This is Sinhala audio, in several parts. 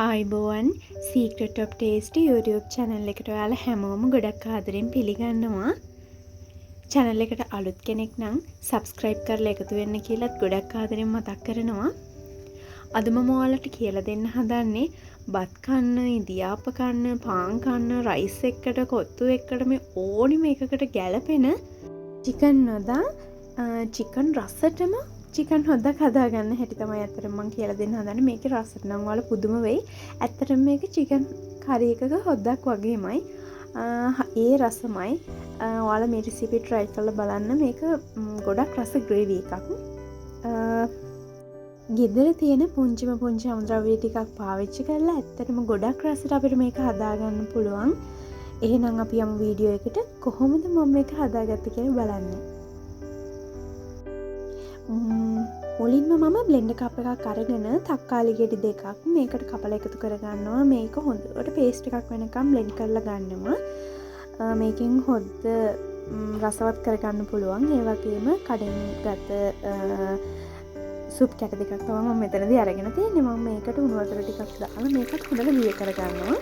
ආයිබෝවන් Secret of Taste YouTube channel එකට ඔයාලා හැමෝම ගොඩක් ආදරෙන් පිළිගන්නවා. channel එකට අලුත් කෙනෙක් නම් subscribe කරලා එකතු වෙන්න කියලාත් ගොඩක් ආදරෙන් මතක් කරනවා. අද මම ඔයාලට කියලා දෙන්න හදන්නේ බත් කන්න, ඉදියාප කන්න, පාන් කන්න, රයිස් එක්කට, කොත්තු එක්කට මේ ඕනිම එකකට ගැලපෙන chicken නොදා chicken රසටම චිකන් හොද්දක් හදාගන්න හැටි තමයි ඇත්තටම මම කියලා දෙන්න හදන්නේ. මේකේ රසට නම් ඔයාලා පුදුම වෙයි. ඇත්තටම මේක චිකන් කරි එකක හොද්දක් වගේමයි. ඒ රසමයි. ඔයාලා මේ රෙසිපි try කරලා බලන්න. මේක ගොඩක් රස ග්‍රේවි එකක්. ගෙදර තියෙන පුංචිම පුංචි අමුද්‍රව්‍ය ටිකක් පාවිච්චි කරලා ඇත්තටම ගොඩක් රසට අපිට මේක හදාගන්න පුළුවන්. එහෙනම් අපි යමු වීඩියෝ එකට. කොහොමද මම මේක හදාගත්තේ කියලා බලන්න. මුලින්ම මම බ්ලෙන්ඩර් කප් එකක් අරගෙන තක්කාලි ගෙඩි දෙකක් මේකට කපලා එකතු කරගන්නවා. මේක හොඳට පේස්ට් එකක් වෙනකම් බ්ලෙන්ඩ් කරලා ගන්නවා. මේකෙන් හොද්ද රසවත් කරගන්න පුළුවන්. ඒ වගේම කඩෙන් ගත්ත සුප් කැට දෙකක් තමයි මම මෙතනදී අරගෙන තියෙන්නේ. මම මේකට උණු වතුර ටිකක් දාලා මේකත් හොඳට දිය කරගන්නවා.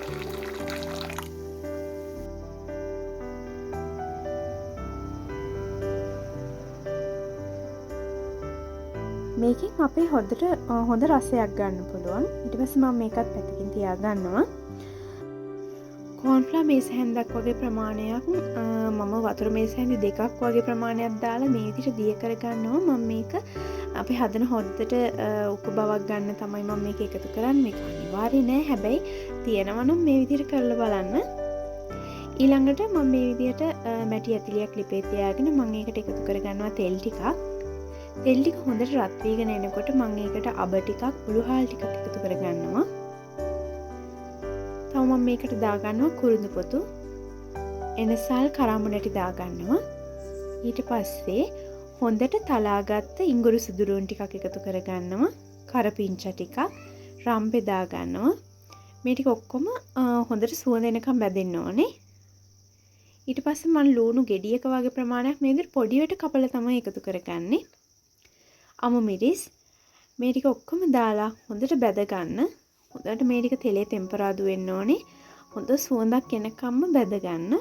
මේකෙන් අපේ හොඳ රසයක් ගන්න පුළුවන්. ඊට පස්සේ මම මේකත් පැත්තකින් තියා ගන්නවා. කෝන්ෆ්ලවර් මේස හැන්දක් වගේ ප්‍රමාණයක් මම වතුර මේස හැන්දි දෙකක් වගේ ප්‍රමාණයක් දාලා මේ විදිහට දිය කර ගන්නවා. මම මේක අපි හදන හොද්දට උක බවක් ගන්න තමයි මම මේක එකතු කරන්නේ. මේක අනිවාර්ය නෑ. හැබැයි තියෙනවා නම් මේ විදිහට කරලා බලන්න. ඊළඟට මම මේ විදිහට මැටි ඇතිලියක් ලිපේ තියාගෙන මම ඒකට එකතු කර ගන්නවා තෙල් ටිකක්. තෙල් ටික හොඳට රත් වීගෙන එනකොට මම ඒකට අබ ටිකක්, උළුහාල් ටිකක් එකතු කරගන්නවා. තව මම මේකට දාගන්නවා කුරුඳු පොතු, එනසල් කරාඹු නැටි දාගන්නවා. ඊට පස්සේ හොඳට තලාගත්ත ඉඟුරු සුදුරුන් ටිකක් එකතු කරගන්නවා. කරපිංචා ටිකක්, රම්පේ දාගන්නවා. මේ ටික ඔක්කොම හොඳට සුවඳ එනකම් බැදෙන්න ඕනේ. ඊට පස්සේ මම ලුණු ගෙඩියක වගේ ප්‍රමාණයක් මේ විදිහට පොඩියට කපලා තමයි එකතු කරගන්නේ. අමු මිරිස් මේ ටික ඔක්කොම දාලා හොඳට බැද ගන්න. හොඳට මේ ටික තෙලේ ටෙම්පරාදු වෙන්න ඕනේ. හොඳ සුවඳක් එනකම්ම බැද ගන්න.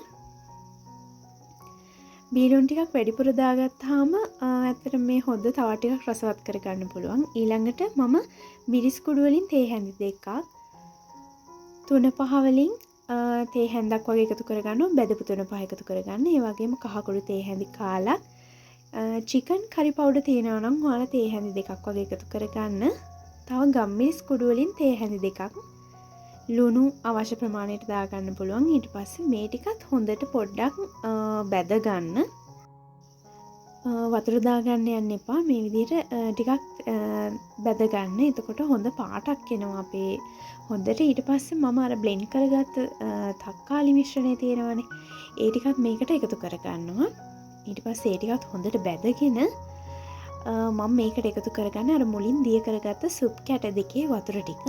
බීලුන් ටිකක් වැඩිපුර දාගත්තාම ඇත්තට මේ හොද්ද තව ටිකක් රසවත් කරගන්න පුළුවන්. ඊළඟට මම මිරිස් කුඩු වලින් තේ හැඳි දෙකක්, 3-5 වලින් තේ හැඳක් වගේ එකතු කරගන්නවා. බෙදපු 3-5 එකතු කරගන්න. ඒ වගේම කහ කුඩු තේ හැඳි කාලක්, චිකන් කරි පවුඩර් තියෙනවා නම් ඔයාලා තේ හැඳි දෙකක් වගේ එකතු කරගන්න. තව ගම්මිරිස් කුඩු වලින් තේ හැඳි දෙකක්, ලුණු අවශ්‍ය ප්‍රමාණයට දාගන්න පුළුවන්. ඊට පස්සේ මේ ටිකත් හොඳට පොඩ්ඩක් බැද ගන්න. වතුර දාගන්න යන්න එපා. මේ විදිහට ටිකක් බැද ගන්න. එතකොට හොඳ පාටක් එනවා අපේ හොඳට. ඊට පස්සේ මම අර බ්ලෙන්ඩ් කරගත්ත තක්කාලි මිශ්‍රණය තියෙනවනේ. ඒ ටිකත් මේකට එකතු කරගන්නවා. ඊට පස්සේ ඒ ටිකත් හොඳට බැදගෙන මම මේකට එකතු කරගන්න අර මුලින් දිය කරගත්ත සුප් කැට දෙකේ වතුර ටික.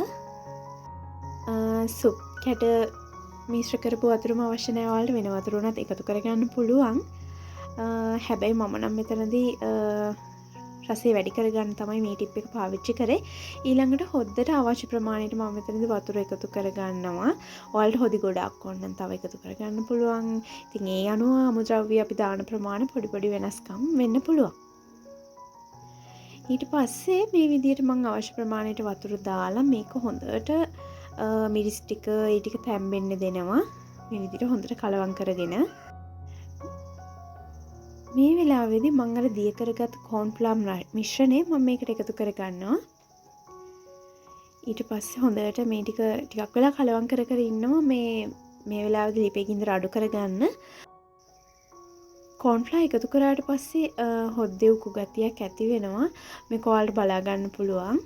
සුප් කැට මිශ්‍ර කරපු වතුරම අවශ්‍ය නැහැ. ඔයාලට වෙන වතුර උනත් එකතු කරගන්න පුළුවන්. හැබැයි මම නම් මෙතනදී රසය වැඩි කරගන්න තමයි මේ ටිප් එක පාවිච්චි කරේ. ඊළඟට හොද්දට අවශ්‍ය ප්‍රමාණයට මම මෙතනදී වතුර එකතු කරගන්නවා. ඔයාලට හොදි ගොඩක් ඕන නම් තව එකතු කරගන්න පුළුවන්. ඉතින් ඒ අනුව අමුද්‍රව්‍ය අපි දාන ප්‍රමාණය පොඩි පොඩි වෙනස්කම් වෙන්න පුළුවන්. ඊට පස්සේ මේ විදිහට මම අවශ්‍ය ප්‍රමාණයට වතුර දාලා මේක හොඳට මිරිස් ටික ඒ ටික තැම්බෙන්න දෙනවා. මේ විදිහට හොඳට කලවම් කරගෙන මේ වෙලාවේදී මම අර දිය කරගත් කෝන්ෆ්ලවර් මිශ්‍රණය මම මේකට එකතු කරගන්නවා. ඊට පස්සේ හොඳට මේ ටිකක් වෙලා කලවම් කර කර ඉන්නවා. මේ වෙලාවේදී ලිපේ ගින්දර අඩු කරගන්න. කෝන්ෆ්ලවර් එකතු කරාට පස්සේ හොද්දේ උකු ගතියක් ඇති වෙනවා. මේක ඔයාලට බලා ගන්න පුළුවන්.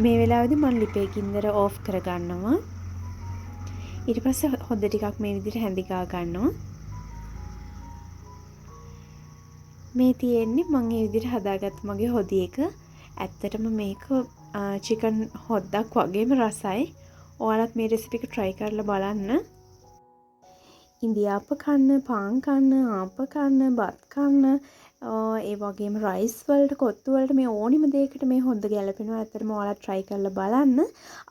මේ වෙලාවේදී මම ලිපේ ගින්දර ඕෆ් කරගන්නවා. ඊට පස්සේ හොද්ද ටිකක් මේ විදිහට හැඳි ගා ගන්නවා. මේ තියෙන්නේ මම මේ විදිහට හදාගත්ත මගේ හොදි එක. ඇත්තටම මේක චිකන් හොද්දක් වගේම රසයි. ඔයාලත් මේ රෙසිපි එක try කරලා බලන්න. ඉන්දියාප්ප කන්න, පාන් කන්න, ආප්ප කන්න, බත් කන්න ඒ වගේම රයිස් වලට කොත්තු වලට මේ ඕනිම දෙයකට මේ හොඳ ගැලපෙනවා. ඇත්තටම ඔයාලා try කරලා බලන්න.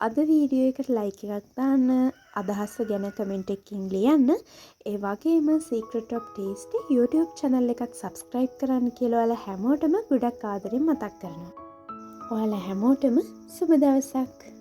අද වීඩියෝ එකට like එකක් දාන්න, අදහස් ගැන comment එකකින් ලියන්න. ඒ වගේම Secret of Tasty YouTube channel එකත් subscribe කරන්න කියලා ඔයාලා හැමෝටම ගොඩක් ආදරෙන් මතක් කරනවා. ඔයාලා හැමෝටම සුබ දවසක්.